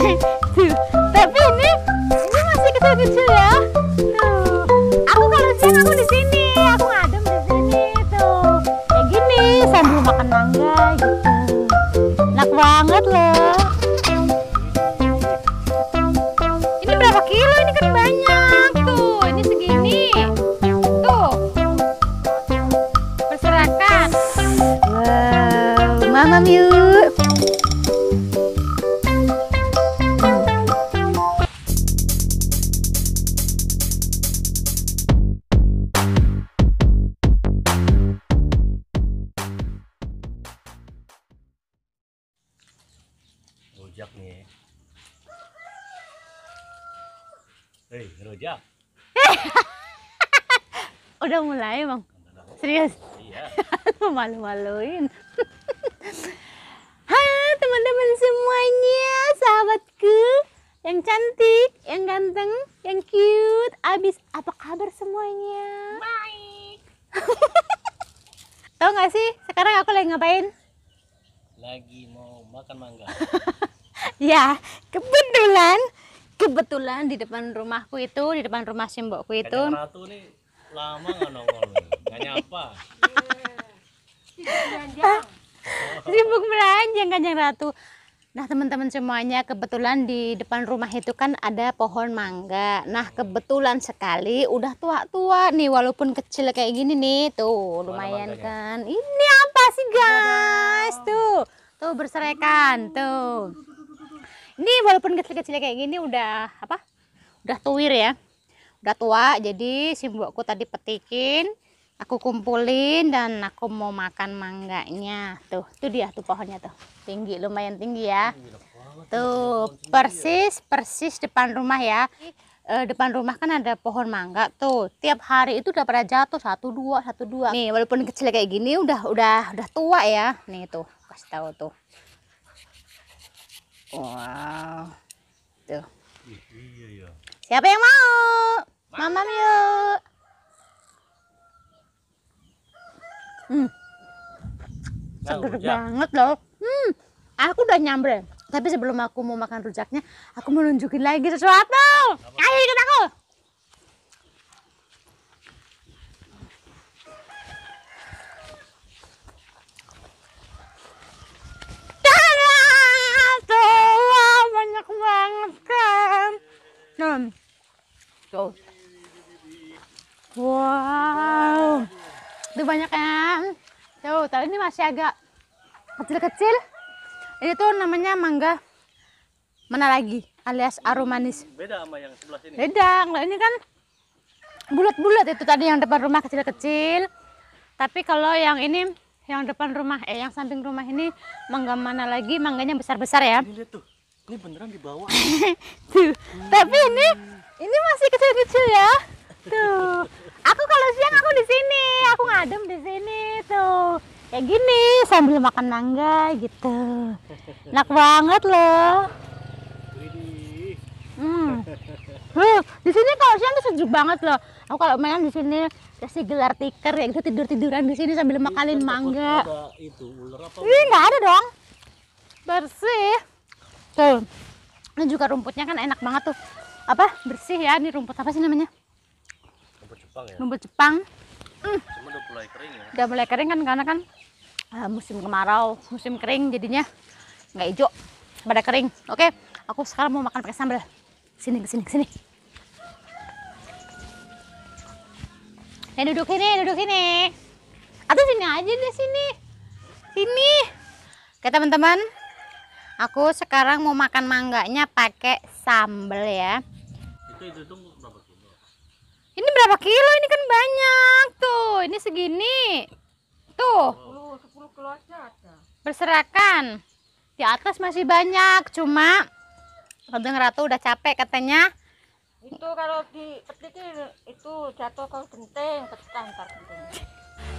Tuh, tapi ini masih kecil-kecil ya. Tuh, aku kalau siang aku di sini, aku ngadem di sini tuh. Kayak gini sambil makan mangga gitu. Enak banget loh. Ini berapa kilo? Ini kan banyak tuh. Ini segini. Tuh. Berserakan. Wow, mamam yuk. Rojak nih. Hei, rojak. Udah mulai, Bang. Serius? Iya. Malu-maluin. Hai teman-teman semuanya, sahabatku yang cantik, yang ganteng, yang cute. Abis apa kabar semuanya? Baik. Tahu nggak sih sekarang aku lagi ngapain? Lagi mau makan mangga. Ya, kebetulan di depan rumahku itu, di depan rumah simbokku itu. Kanjeng Ratu nih lama nggak nongol nih, nggak nyapa. Sibuk beranjang Kanjeng Ratu. Nah teman-teman semuanya, kebetulan di depan rumah itu kan ada pohon mangga. Nah kebetulan sekali udah tua-tua nih, walaupun kecil kayak gini nih. Tuh lumayan kan. Ini apa sih guys? Tuh berserakan tuh. Ini walaupun kecil-kecil kayak gini udah apa? Udah tuwir ya. Udah tua, jadi simbokku tadi petikin, aku kumpulin dan aku mau makan mangganya. Tuh dia tuh pohonnya tuh. Tinggi, lumayan tinggi ya. Tuh, persis depan rumah ya. Depan rumah kan ada pohon mangga tuh. Tiap hari itu udah pada jatuh satu dua. Nih, walaupun kecil kayak gini udah tua ya. Nih tuh, kasih tahu tuh. Wow. Tuh. Iya. Siapa yang mau? Mamam yuk. Seger banget loh. Aku udah nyamber. Tapi sebelum aku mau makan rujaknya, aku mau nunjukin lagi sesuatu. Ayo ikut aku. Tuh, banyak banget kan. Tuh. Wow. Itu banyak kan. Tuh, tapi ini masih agak kecil-kecil. Ini tuh namanya mangga mana lagi alias aromanis. Beda sama yang sebelah sini. Beda, enggak, ini kan bulat-bulat itu tadi yang depan rumah kecil-kecil. Tapi kalau yang ini yang depan rumah yang samping rumah ini mangga mana lagi, mangganya besar-besar ya. Ini lihat tuh. Ini beneran di bawah. Tuh. Tapi ini masih kecil-kecil ya. Tuh. Aku kalau siang aku di sini, aku ngadem di sini tuh. Kayak gini sambil makan mangga gitu. Enak banget loh. Di sini kalau siang tuh sejuk banget loh. Aku kalau main di sini kasih gelar tikar ya, gitu tidur-tiduran di sini sambil makanin mangga. Ada itu ular apa? Ih, nggak ada dong. Bersih. Tuh. Ini juga rumputnya kan enak banget tuh. Apa? Bersih ya. Ini rumput apa sih namanya? Rumput Jepang ya. Rumput Jepang. Cuma udah mulai kering ya. Udah mulai kering kan karena kan musim kemarau, musim kering jadinya nggak hijau, pada kering. Oke, aku sekarang mau makan pakai sambal. Sini. Duduk sini. Atau sini aja deh sini. Oke teman-teman, aku sekarang mau makan mangganya pakai sambal ya. Itu berapa kilo? Ini berapa kilo? Ini kan banyak tuh. Ini segini. Tuh. 10 kilo aja ada. Berserakan. Di atas masih banyak, cuma Kanjeng Ratu udah capek katanya. Itu kalau dipetikin itu jatuh ke genteng, pecah ntar genteng.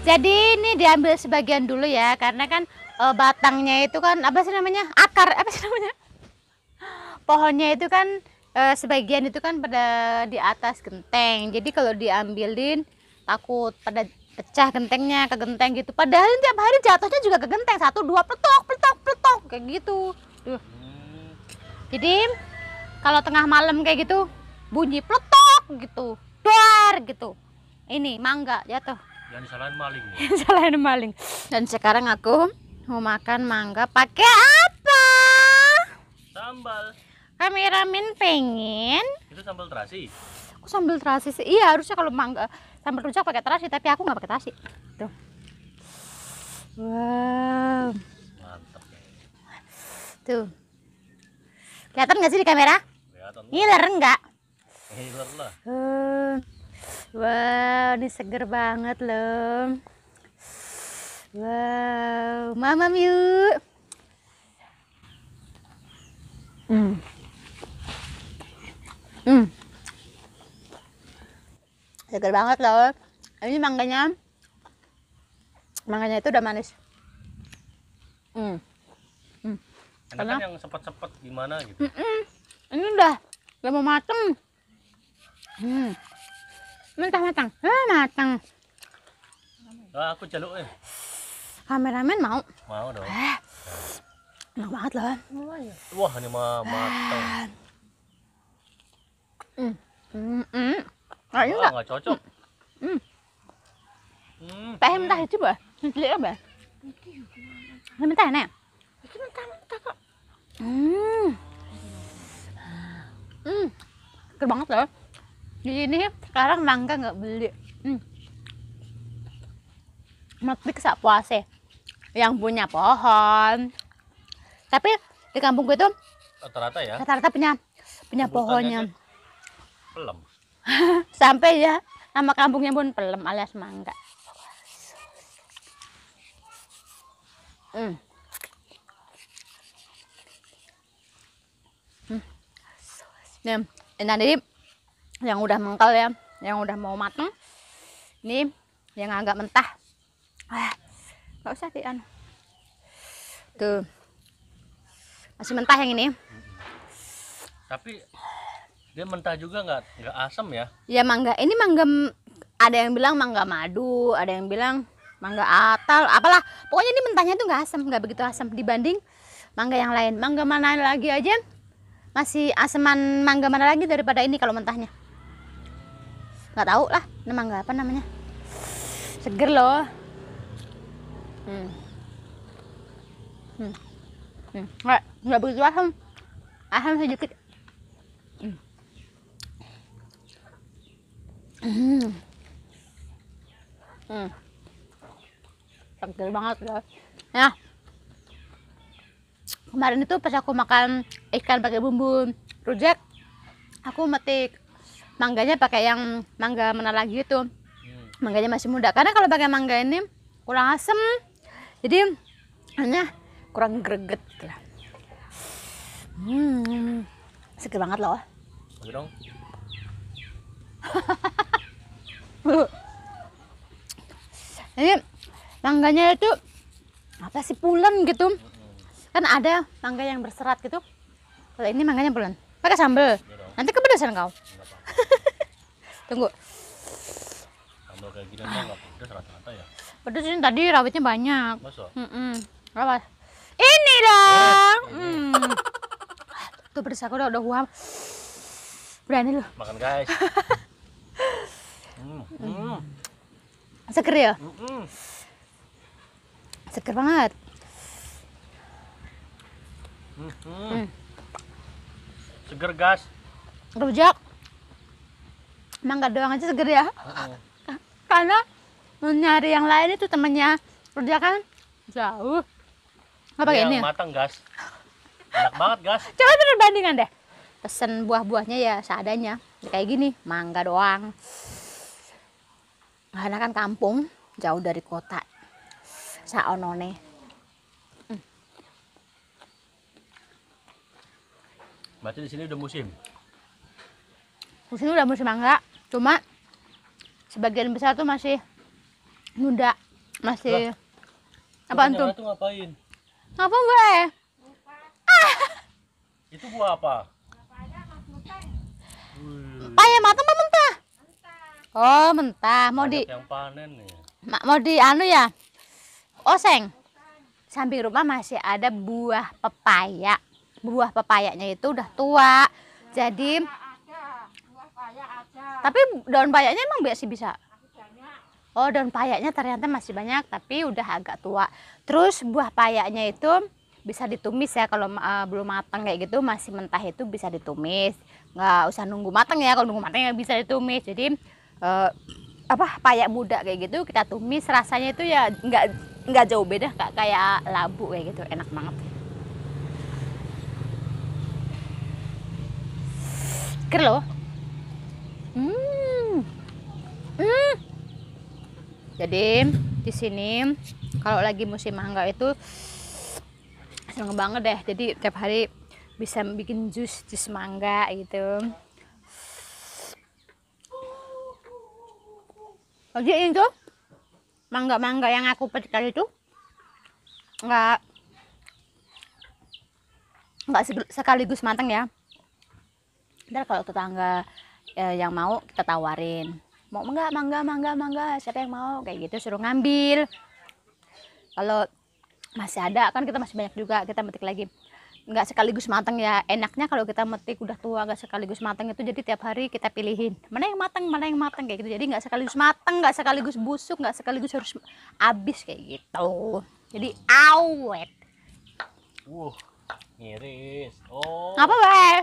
Jadi ini diambil sebagian dulu ya, karena kan batangnya itu kan apa sih namanya? Akar, apa sih namanya? Pohonnya itu kan sebagian itu kan pada di atas genteng. Jadi kalau diambilin takut pada pecah gentengnya, ke genteng gitu. Padahal tiap hari jatuhnya juga ke genteng, 1 2 peletok kayak gitu. Tuh. Jadi kalau tengah malam kayak gitu bunyi peletok gitu, duar gitu. Ini mangga jatuh. Jangan disalahin maling ya. Selain maling. Dan sekarang aku mau makan mangga pakai apa? Sambal. Kameramen pengen. Itu sambal terasi. Aku sambal terasi sih. Iya harusnya kalau mangga sambal rujak pakai terasi, tapi aku nggak pakai terasi. Tuh. Wow. Mantap. Tuh. Kelihatan nggak sih di kamera? Kelihatan. Ngiler enggak? Ngiler lah. Wow, ini seger banget loh. Wow, mamam yuk. Seger banget loh. Ini mangganya itu udah manis. Enak kan yang sepet-sepet gimana gitu. Ini udah mau mateng. Matang. Matang. Nah, aku jaluk Kameramen mau? Mau dong. Enak banget loh. Wah, ini mah matang. Ini Wah, enggak? nggak cocok. Teh mentah itu bah? Beli apa? Ini mentah nih. Itu mentah kok. Seger banget loh. Di sini sekarang mangga nggak beli. Metik sak puase. Yang punya pohon. Tapi di kampung gue itu Rata-rata ya. rata-rata punya Sebutannya pohonnya. aja pelem. Sampai ya nama kampungnya pun pelem alias mangga. Nih, ini tadi yang udah mengkal ya, yang udah mau mateng. Ini yang agak mentah. Nggak usah dian. Tuh, masih mentah yang ini. Tapi dia mentah juga nggak asam ya. Ya mangga, ini mangga, ada yang bilang mangga madu, ada yang bilang mangga atal, apalah. Pokoknya ini mentahnya tuh nggak asam, nggak begitu asam dibanding mangga yang lain. Mangga mana lagi aja masih aseman mangga mana lagi daripada ini kalau mentahnya. Nggak tahu lah, ini mangga apa namanya. Seger loh. Nggak begitu asam, asam sedikit. Seger banget loh. Nah, kemarin itu pas aku makan ikan pakai bumbu rujak, aku metik mangganya pakai yang mangga mana lagi itu. Mangganya masih muda, karena kalau pakai mangga ini kurang asem, jadi hanya kurang greget gitu. Seger banget loh. Oke dong. Ini mangganya itu apa sih, pulen gitu. Kan ada mangga yang berserat gitu. Kalau ini mangganya pulen. Pakai sambal. Nanti kepedesan kau. Tunggu. Sambal kayak gini mah nggak pedes rata-rata ya. Pedes ini tadi rawitnya banyak. Masa? Apa? Ini dong. Tuh pedes aku udah uap. Berani loh. Makan guys. Seger ya? Seger banget. Seger gas. Rujak mangga doang aja seger ya. Karena nyari yang lain itu temennya rujak kan jauh. Apa kayak ini ya? Matang gas. Enak banget gas. Coba perbandingan deh. Pesen buah-buahnya ya seadanya. Kayak gini, mangga doang. Karena kan kampung, jauh dari kota. Saonone. Berarti di sini udah musim. Di sini udah musim mangga, cuma sebagian besar tuh masih muda, masih apaan tuh? Itu ngapain? Apa gue? Itu buah apa? Paya matang apa mentah? Oh mentah, mau Banyak di yang panen nih. mau di anu ya, oseng. Samping rumah masih ada buah pepaya. buah pepayanya itu udah tua. Jadi Ada, buah paya ada. tapi daun payanya emang masih bisa. Masih banyak. Oh, daun payanya ternyata masih banyak tapi udah agak tua. Terus buah payanya itu bisa ditumis ya kalau belum matang kayak gitu, masih mentah itu bisa ditumis. Nggak usah nunggu matang ya, kalau nunggu matang nggak bisa ditumis. Jadi payak muda kayak gitu kita tumis, rasanya itu ya nggak jauh beda kayak labu kayak gitu, enak banget. Seger loh. Jadi di sini kalau lagi musim mangga itu seneng banget deh. Jadi tiap hari bisa bikin jus mangga gitu. Jadi ini tuh mangga-mangga yang aku petik tadi itu nggak sekaligus matang ya. Ntar kalau tetangga yang mau kita tawarin, mau mangga, siapa yang mau kayak gitu, suruh ngambil. Kalau masih ada kan kita masih banyak juga, kita metik lagi. Nggak sekaligus matang ya, enaknya kalau kita metik udah tua nggak sekaligus matang itu, jadi tiap hari kita pilihin mana yang matang kayak gitu. Jadi nggak sekaligus matang, nggak sekaligus busuk, nggak sekaligus harus habis kayak gitu, jadi awet. Ngiris. Oh. Apa weh?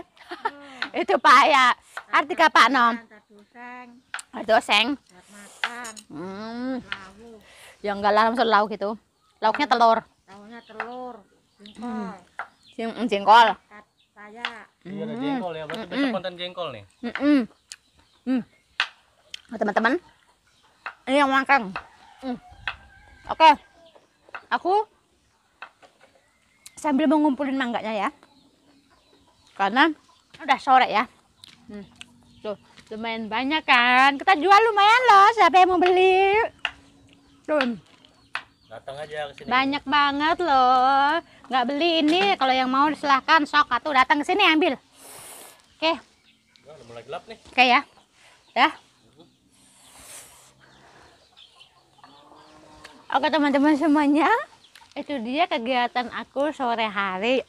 Itu paya arti apa nom? Doseng Buat makan, lauk. yang enggak langsung lauk gitu, lauknya telur, Tahunya telur, jengkol, jengkol. paya. Iya ada jengkol ya, berarti besok konten jengkol nih. Nah, teman-teman, ini yang makan. Oke, aku sambil mengumpulin mangganya ya, karena udah sore ya. Tuh lumayan banyak kan, kita jual lumayan loh, siapa yang mau beli? Tuh Datang aja ke sini. banyak banget loh, nggak beli ini, kalau yang mau silahkan sok atau datang ke sini ambil. Oke. Udah mulai gelap nih. Oke ya, dah. Oke teman-teman semuanya, itu dia kegiatan aku sore hari.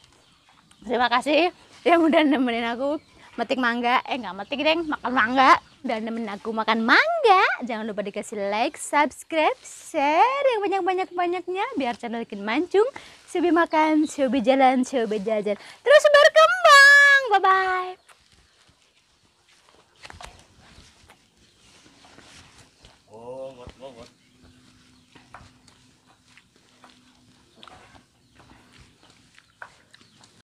Terima kasih yang udah nemenin aku metik mangga, nggak metik deng, makan mangga, dan nemenin aku makan mangga. Jangan lupa dikasih like, subscribe, share yang banyak-banyaknya biar channel Kin Mancung, Sobi makan, Sobi jalan, Sobi jajan terus berkembang. Bye bye.